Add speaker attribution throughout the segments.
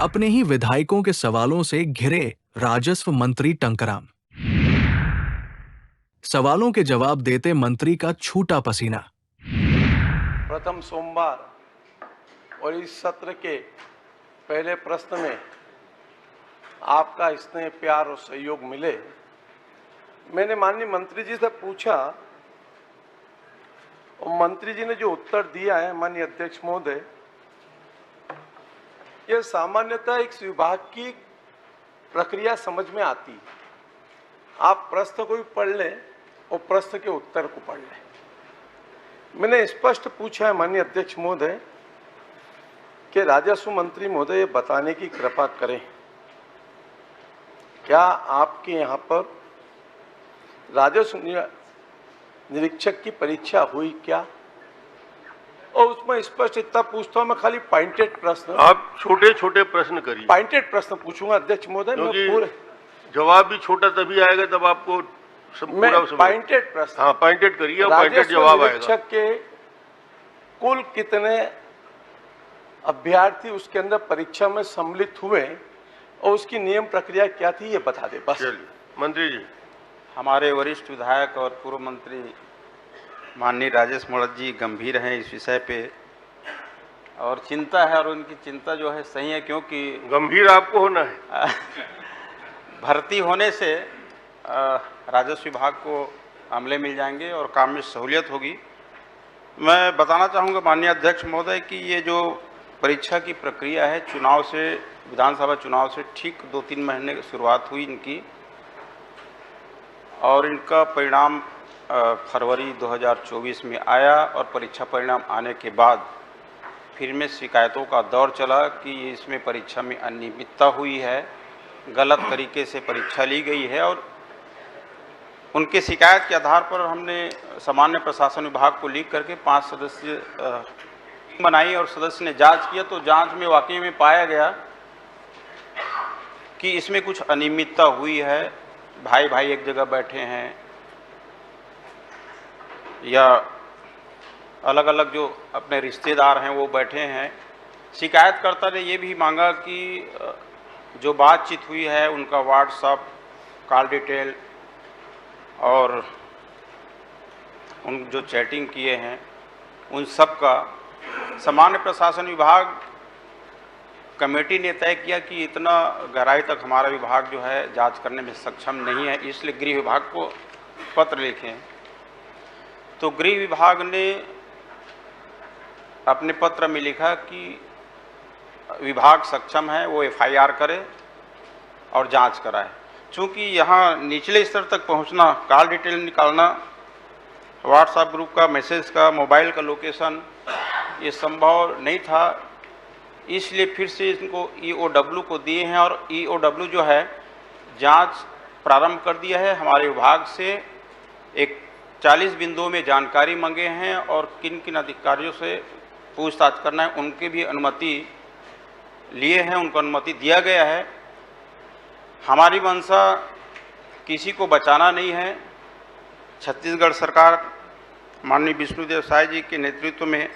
Speaker 1: अपने ही विधायकों के सवालों से घिरे राजस्व मंत्री टंकराम। सवालों के जवाब देते मंत्री का छूटा पसीना।
Speaker 2: प्रथम सोमवार और इस सत्र के पहले प्रश्न में आपका स्नेह, प्यार और सहयोग मिले। मैंने माननीय मंत्री जी से पूछा और मंत्री जी ने जो उत्तर दिया है, माननीय अध्यक्ष महोदय, यह सामान्यतः एक विभाग की प्रक्रिया समझ में आती है। आप प्रश्न को भी पढ़ लें और प्रश्न के उत्तर को पढ़ लें। मैंने स्पष्ट पूछा है माननीय अध्यक्ष महोदय कि राजस्व मंत्री महोदय बताने की कृपा करें, क्या आपके यहाँ पर राजस्व निरीक्षक की परीक्षा हुई क्या? और उसमें स्पष्ट इतना पूछता हूँ मैं, खाली पॉइंटेड प्रश्न,
Speaker 3: आप छोटे छोटे प्रश्न करिए।
Speaker 2: पॉइंटेड प्रश्न पूछूंगा अध्यक्ष महोदय, मैं पूरे
Speaker 3: जवाब भी छोटा तभी आएगा तब आपको पूरा
Speaker 2: पॉइंटेड प्रश्न।
Speaker 3: हाँ, पॉइंटेड करिए और पॉइंटेड जवाब आएगा।
Speaker 2: निरीक्षक के कुल कितने अभ्यर्थी उसके अंदर परीक्षा में सम्मिलित हुए और उसकी नियम प्रक्रिया क्या थी, ये बता दे बस।
Speaker 3: मंत्री जी।
Speaker 4: हमारे वरिष्ठ विधायक और पूर्व मंत्री माननीय राजेश मोड़क जी गंभीर हैं इस विषय पे और चिंता है, और उनकी चिंता जो है सही है, क्योंकि
Speaker 3: गंभीर आपको होना है।
Speaker 4: भर्ती होने से राजस्व विभाग को अमले मिल जाएंगे और काम में सहूलियत होगी। मैं बताना चाहूँगा माननीय अध्यक्ष महोदय कि ये जो परीक्षा की प्रक्रिया है, चुनाव से, विधानसभा चुनाव से ठीक 2-3 महीने की शुरुआत हुई इनकी, और इनका परिणाम फरवरी 2024 में आया। और परीक्षा परिणाम आने के बाद फिर में शिकायतों का दौर चला कि इसमें परीक्षा में अनियमितता हुई है, गलत तरीके से परीक्षा ली गई है। और उनके शिकायत के आधार पर हमने सामान्य प्रशासन विभाग को लिख करके 5 सदस्य बनाई और सदस्य ने जांच किया, तो जांच में वाकई में पाया गया कि इसमें कुछ अनियमितता हुई है। भाई भाई एक जगह बैठे हैं या अलग अलग जो अपने रिश्तेदार हैं वो बैठे हैं। शिकायतकर्ता ने ये भी मांगा कि जो बातचीत हुई है उनका व्हाट्सएप कॉल डिटेल और उन जो चैटिंग किए हैं उन सब का सामान्य प्रशासन विभाग कमेटी ने तय किया कि इतना गहराई तक हमारा विभाग जो है जांच करने में सक्षम नहीं है, इसलिए गृह विभाग को पत्र लिखे। तो गृह विभाग ने अपने पत्र में लिखा कि विभाग सक्षम है, वो एफआईआर करे और जांच कराए। चूँकि यहाँ निचले स्तर तक पहुँचना, कॉल डिटेल निकालना, व्हाट्सएप ग्रुप का मैसेज का, मोबाइल का लोकेशन, ये संभव नहीं था, इसलिए फिर से इनको ईओडब्ल्यू को दिए हैं। और ईओडब्ल्यू जो है जांच प्रारंभ कर दिया है। हमारे विभाग से एक 40 बिंदुओं में जानकारी मांगे हैं और किन किन अधिकारियों से पूछताछ करना है उनकी भी अनुमति लिए हैं, उनको अनुमति दिया गया है। हमारी मंशा किसी को बचाना नहीं है। छत्तीसगढ़ सरकार माननीय विष्णुदेव साय जी के नेतृत्व में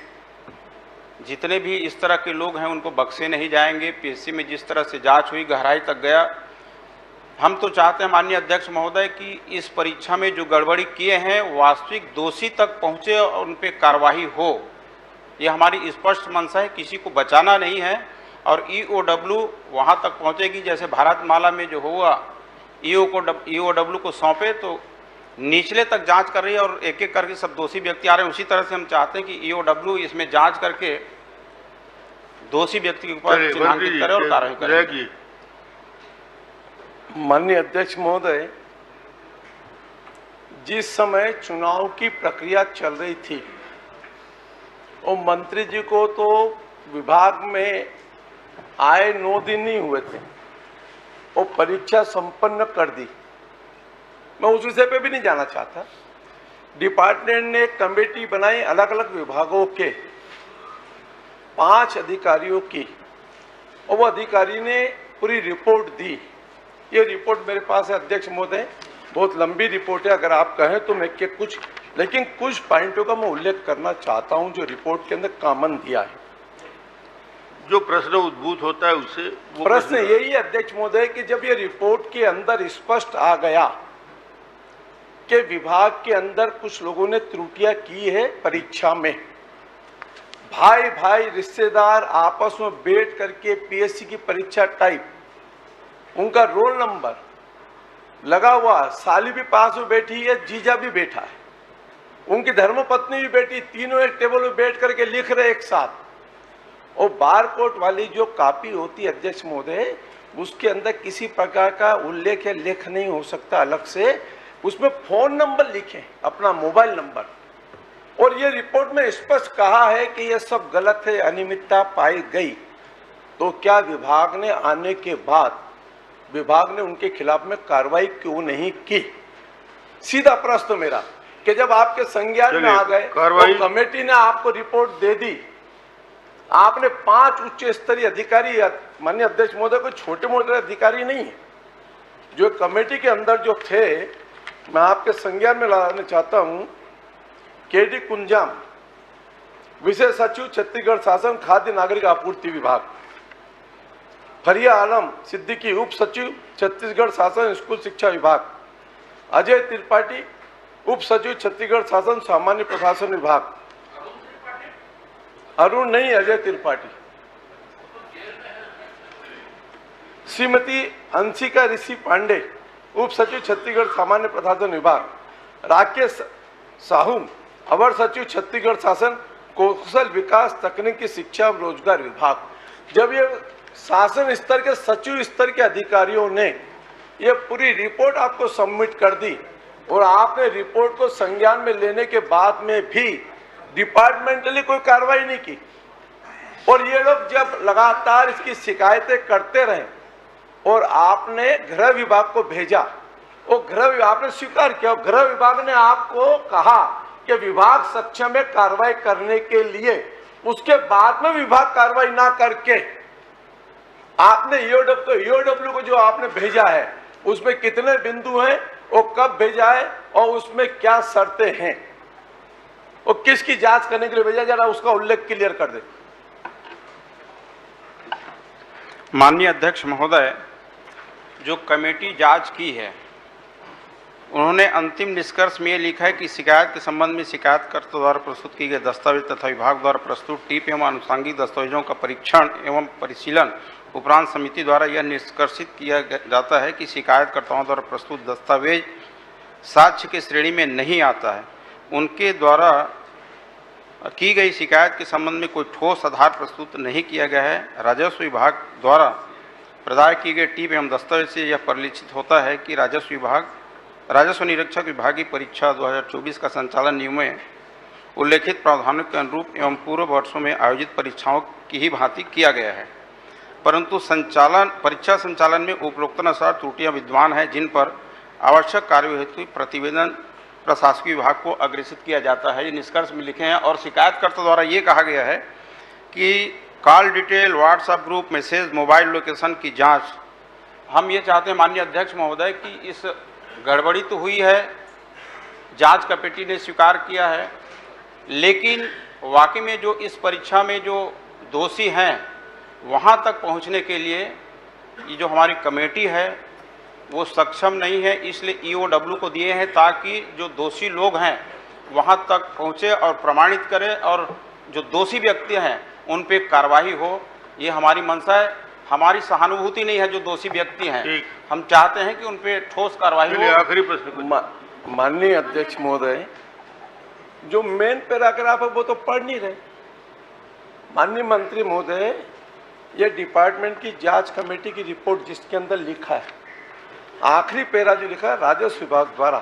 Speaker 4: जितने भी इस तरह के लोग हैं उनको बख्शे नहीं जाएंगे। पीएससी में जिस तरह से जांच हुई, गहराई तक गया। हम तो चाहते हैं माननीय अध्यक्ष महोदय कि इस परीक्षा में जो गड़बड़ी किए हैं वास्तविक दोषी तक पहुंचे और उन पर कार्रवाई हो, ये हमारी स्पष्ट मंशा है। किसी को बचाना नहीं है और ईओडब्ल्यू वहां तक पहुंचेगी जैसे भारतमाला में जो हुआ, ईओडब्ल्यू को सौंपे तो निचले तक जांच कर रही है और एक एक करके सब दोषी व्यक्ति आ रहे हैं। उसी तरह से हम चाहते हैं कि ईओडब्ल्यू इसमें जांच करके दोषी व्यक्ति के ऊपर चिन्हांकित करे और कार्रवाई करे।
Speaker 2: माननीय अध्यक्ष महोदय, जिस समय चुनाव की प्रक्रिया चल रही थी और मंत्री जी को तो विभाग में आए 9 दिन नहीं हुए थे और परीक्षा संपन्न कर दी। मैं उस विषय पे भी नहीं जाना चाहता। डिपार्टमेंट ने कमेटी बनाई अलग अलग विभागों के 5 अधिकारियों की, और वो अधिकारी ने पूरी रिपोर्ट दी। ये रिपोर्ट मेरे पास है अध्यक्ष महोदय, बहुत लंबी रिपोर्ट है, अगर आप कहें तो मैं लेकिन कुछ पॉइंटों का मैं उल्लेख करना चाहता हूं जो रिपोर्ट के अंदर कॉमन दिया है।
Speaker 3: जो प्रश्न उद्भूत होता है उससे वो
Speaker 2: प्रश्न यही है अध्यक्ष महोदय कि जब ये रिपोर्ट के अंदर स्पष्ट आ गया कि विभाग के अंदर कुछ लोगों ने त्रुटियां की है परीक्षा में, भाई भाई रिश्तेदार आपस में बैठ करके पीएससी की परीक्षा टाइप, उनका रोल नंबर लगा हुआ, साली भी पास में बैठी है, जीजा भी बैठा है, उनकी धर्मपत्नी भी बैठी, तीनों एक टेबल में बैठ करके लिख रहे एक साथ। और बारकोड वाली जो कॉपी होती है अध्यक्ष महोदय, उसके अंदर किसी प्रकार का उल्लेख या लेख नहीं हो सकता अलग से, उसमें फोन नंबर लिखें, अपना मोबाइल नंबर। और ये रिपोर्ट में स्पष्ट कहा है कि ये सब गलत है, अनियमितता पाई गई, तो क्या विभाग ने आने के बाद विभाग ने उनके खिलाफ में कार्रवाई क्यों नहीं की? सीधा प्रश्न मेरा कि जब आपके संज्ञान में आ गए तो कमेटी ने आपको रिपोर्ट दे दी, आपने 5 उच्च स्तरीय अधिकारी, माननीय अध्यक्ष महोदय, कोई छोटे मोटे अधिकारी नहीं है, जो कमेटी के अंदर जो थे, मैं आपके संज्ञान में लाना चाहता हूं। केडी कुंजाम, विशेष सचिव छत्तीसगढ़ शासन खाद्य नागरिक आपूर्ति विभाग। फरिया आलम सिद्दीकी, उप सचिव छत्तीसगढ़ शासन स्कूल शिक्षा विभाग। अजय त्रिपाठी, उप सचिव छत्तीसगढ़ शासन सामान्य प्रशासन विभाग। अरुण नहीं, अजय त्रिपाठी। श्रीमती अंशिका ऋषि पांडे, उप सचिव छत्तीसगढ़ सामान्य प्रशासन विभाग। राकेश साहू, अवर सचिव छत्तीसगढ़ शासन कौशल विकास तकनीकी शिक्षा एवं रोजगार विभाग। जब ये शासन स्तर के सचिव स्तर के अधिकारियों ने ये पूरी रिपोर्ट आपको सबमिट कर दी और आपने रिपोर्ट को संज्ञान में लेने के बाद में भी डिपार्टमेंटली कोई कार्रवाई नहीं की, और ये लोग जब लगातार इसकी शिकायतें करते रहे और आपने गृह विभाग को भेजा, और गृह विभाग ने स्वीकार किया, गृह विभाग ने आपको कहा कि विभाग सक्षम है कार्रवाई करने के लिए, उसके बाद में विभाग कार्रवाई ना करके आपने ईओडब्ल्यू को जो आपने भेजा है उसमें कितने बिंदु हैं और कब भेजा है और उसमें क्या शर्तें हैं और किसकी जांच करने के लिए भेजा, जरा उसका उल्लेख क्लियर कर दे।
Speaker 4: माननीय अध्यक्ष महोदय, जो कमेटी जांच की है उन्होंने अंतिम निष्कर्ष में ये लिखा है कि शिकायत के संबंध में शिकायतकर्ता द्वारा प्रस्तुत किए गए दस्तावेज तथा विभाग द्वारा प्रस्तुत टिप एवं आनुषंगिक दस्तावेजों का परीक्षण एवं परिशीलन उपरांत समिति द्वारा यह निष्कर्षित किया जाता है कि शिकायतकर्ताओं द्वारा प्रस्तुत दस्तावेज साक्ष्य की श्रेणी में नहीं आता है। उनके द्वारा की गई शिकायत के संबंध में कोई ठोस आधार प्रस्तुत नहीं किया गया है। राजस्व विभाग द्वारा प्रदान किए गए टिप एवं दस्तावेज से यह परिलक्षित होता है कि राजस्व निरीक्षक विभागीय परीक्षा 2024 का संचालन नियम में उल्लेखित प्रावधानों के अनुरूप एवं पूर्व वर्षों में आयोजित परीक्षाओं की ही भांति किया गया है, परंतु परीक्षा संचालन में उपरोक्तानुसार त्रुटियां विद्यमान हैं, जिन पर आवश्यक कार्य हेतु प्रतिवेदन प्रशासकीय विभाग को अग्रेसित किया जाता है। ये निष्कर्ष में लिखे हैं। और शिकायतकर्ता द्वारा ये कहा गया है कि call detail, WhatsApp group message, mobile location की जांच। हम ये चाहते हैं माननीय अध्यक्ष महोदय कि इस गड़बड़ी तो हुई है, जांच कमेटी ने स्वीकार किया है, लेकिन वाकई में जो इस परीक्षा में जो दोषी हैं वहां तक पहुंचने के लिए ये जो हमारी कमेटी है वो सक्षम नहीं है, इसलिए ईओडब्ल्यू को दिए हैं ताकि जो दोषी लोग हैं वहां तक पहुंचे और प्रमाणित करें और जो दोषी व्यक्ति हैं उन पे कार्रवाई हो। ये हमारी मंशा है, हमारी सहानुभूति नहीं है जो दोषी व्यक्ति हैं, हम चाहते हैं कि उन पे ठोस कार्रवाई हो।
Speaker 3: आखिरी प्रश्न
Speaker 2: माननीय अध्यक्ष महोदय, जो मेन पैराग्राफ है वो तो पढ़ नहीं रहे। माननीय मंत्री महोदय, ये डिपार्टमेंट की जांच कमेटी की रिपोर्ट जिसके अंदर लिखा है, आखिरी पैरा जो लिखा है, राजस्व विभाग द्वारा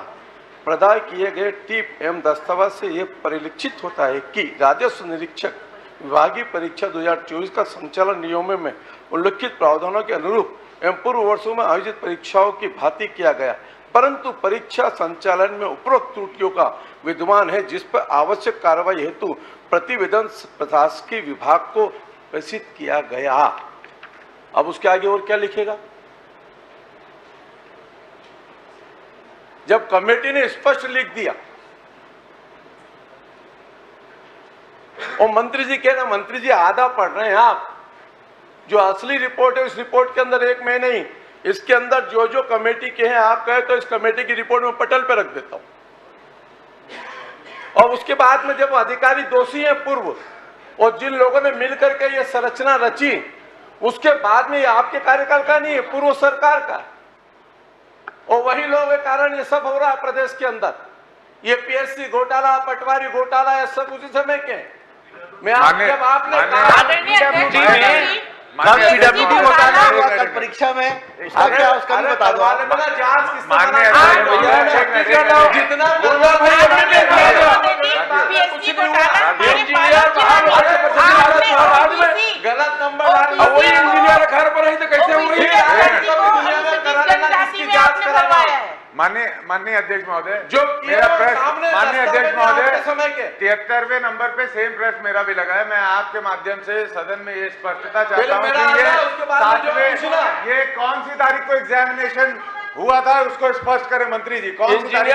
Speaker 2: प्रदान किए गए टिप एवं दस्तावेज से यह परिलक्षित होता है कि राजस्व निरीक्षक विभागीय परीक्षा 2024 का संचालन नियमों में उल्लिखित प्रावधानों के अनुरूप एवं पूर्व वर्षों में आयोजित परीक्षाओं की भांति किया गया, परंतु परीक्षा संचालन में उपरोक्त त्रुटियों का विद्यमान है, जिस पर आवश्यक कार्रवाई हेतु प्रतिवेदन प्रशासकीय विभाग को प्रेषित किया गया। अब उसके आगे और क्या लिखेगा? जब कमेटी ने स्पष्ट लिख दिया और मंत्री जी कह रहे, मंत्री जी आधा पढ़ रहे हैं आप, जो असली रिपोर्ट है उस रिपोर्ट के अंदर एक मैं नहीं, इसके अंदर जो जो कमेटी के हैं आप कहे तो इस कमेटी की रिपोर्ट में पटल पे रख देता हूं। और उसके बाद में जब अधिकारी दोषी हैं पूर्व और जिन लोगों ने मिलकर के ये संरचना रची, उसके बाद में ये आपके कार्यकाल का नहीं है, पूर्व सरकार का, और वही लोगों के कारण ये सब हो रहा है प्रदेश के अंदर। ये पीएससी घोटाला, पटवारी घोटाला, ये सब उसी समय के हैं। मैं जब आपने
Speaker 5: पीडब्ल्यूडी घोटाला हुआ कल परीक्षा में, आप क्या उसका भी बता दो।
Speaker 2: जितना गलत नंबर वही इंजीनियर घर पर ही तो कैसे हुई
Speaker 6: माननीय अध्यक्ष महोदय,
Speaker 2: जो
Speaker 6: मेरा प्रेस माननीय अध्यक्ष महोदय
Speaker 2: समय के
Speaker 6: 73वें नंबर पे सेम प्रेस मेरा भी लगा है। मैं आपके माध्यम से सदन में ये स्पष्टता चाहता हूँ कि ये कौन सी तारीख को एग्जामिनेशन हुआ था, उसको स्पष्ट करें मंत्री जी। कौन सी तारीख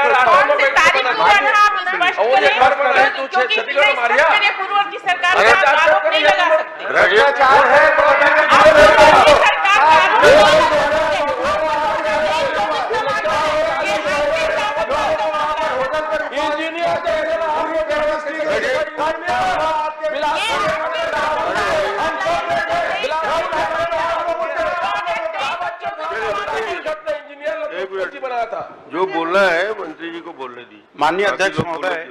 Speaker 6: भ्रष्टाचार है
Speaker 3: जो बोलना है मंत्री जी को बोलने दी।
Speaker 4: माननीय अध्यक्ष महोदय,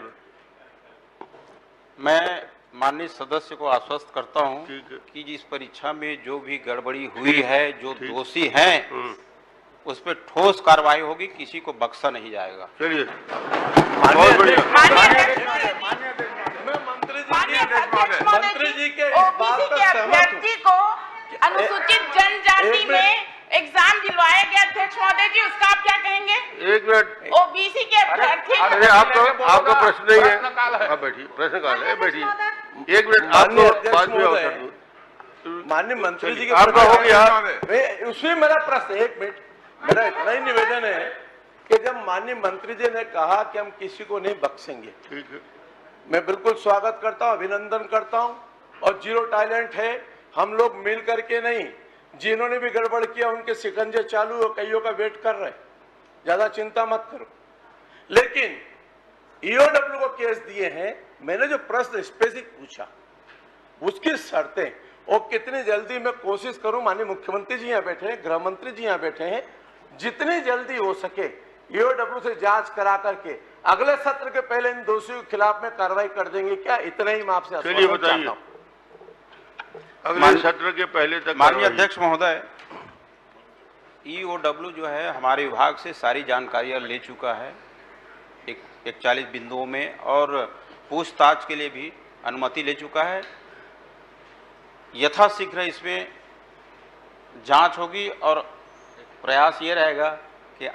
Speaker 4: मैं माननीय सदस्य को आश्वस्त करता हूं कि जिस परीक्षा में जो भी गड़बड़ी हुई है, जो दोषी हैं, उस पर ठोस कार्रवाई होगी, किसी को बख्शा नहीं जाएगा।
Speaker 3: चलिए, बहुत बढ़िया।
Speaker 2: मंत्री जी के अभ्यर्थी
Speaker 7: को अनुसूचित जनजाति में एग्जाम दिलवाया गया, अध्यक्ष महोदय जी, उसका आप क्या कहेंगे?
Speaker 3: एक मिनट,
Speaker 7: ओबीसी के अभ्यर्थी।
Speaker 3: अरे आपका प्रश्न नहीं है, आप बैठिए, प्रश्न काल है, बैठिए। एक मिनट, आपको बाद में अवसर दूं।
Speaker 2: माननीय मंत्री जी के
Speaker 3: आपका हो गया।
Speaker 2: उसमें मेरा प्रश्न, एक मिनट, मेरा इतना ही निवेदन है कि जब माननीय मंत्री जी ने कहा कि हम किसी को नहीं बख्शेंगे,
Speaker 3: ठीक है,
Speaker 2: मैं बिल्कुल स्वागत करता हूं, अभिनंदन करता हूं। और जीरो टैलेंट है, हम लोग मिल करके नहीं, जिन्होंने भी गड़बड़ किया उनके शिकंजे चालू और कईयों का वेट कर रहे, ज्यादा चिंता मत करो। लेकिन ईओडब्ल्यू को केस दिए हैं, मैंने जो प्रश्न स्पेसिफिक पूछा उसकी शर्तें और कितनी जल्दी मैं कोशिश करूं, माननीय मुख्यमंत्री जी यहाँ बैठे हैं, गृह मंत्री जी यहाँ बैठे हैं, जितनी जल्दी हो सके ईओडब्ल्यू से जांच करा करके अगले सत्र के पहले इन दोषियों के खिलाफ में कार्रवाई कर देंगे क्या? इतना ही मैं आपसे
Speaker 3: चलिए बताइए, अगले सत्र के पहले तक।
Speaker 4: माननीय अध्यक्ष महोदय, ईओडब्ल्यू जो है हमारे विभाग से सारी जानकारियां ले चुका है 41 बिंदुओं में, और पूछताछ के लिए भी अनुमति ले चुका है। यथाशीघ्र इसमें जांच होगी और प्रयास ये रहेगा कि